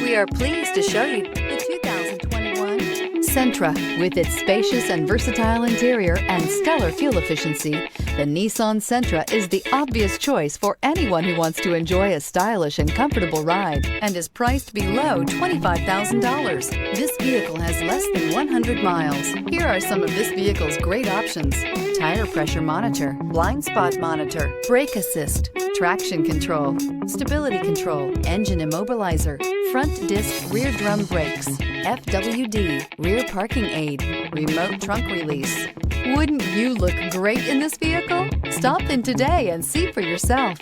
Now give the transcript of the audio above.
We are pleased to show you the 2021 Sentra. With its spacious and versatile interior and stellar fuel efficiency, the Nissan Sentra is the obvious choice for anyone who wants to enjoy a stylish and comfortable ride and is priced below $25,000. This vehicle has less than 100 miles. Here are some of this vehicle's great options: tire pressure monitor, blind spot monitor, brake assist, traction control, stability control, engine immobilizer, front disc rear drum brakes, FWD, rear parking aid, remote trunk release. Wouldn't you look great in this vehicle? Stop in today and see for yourself.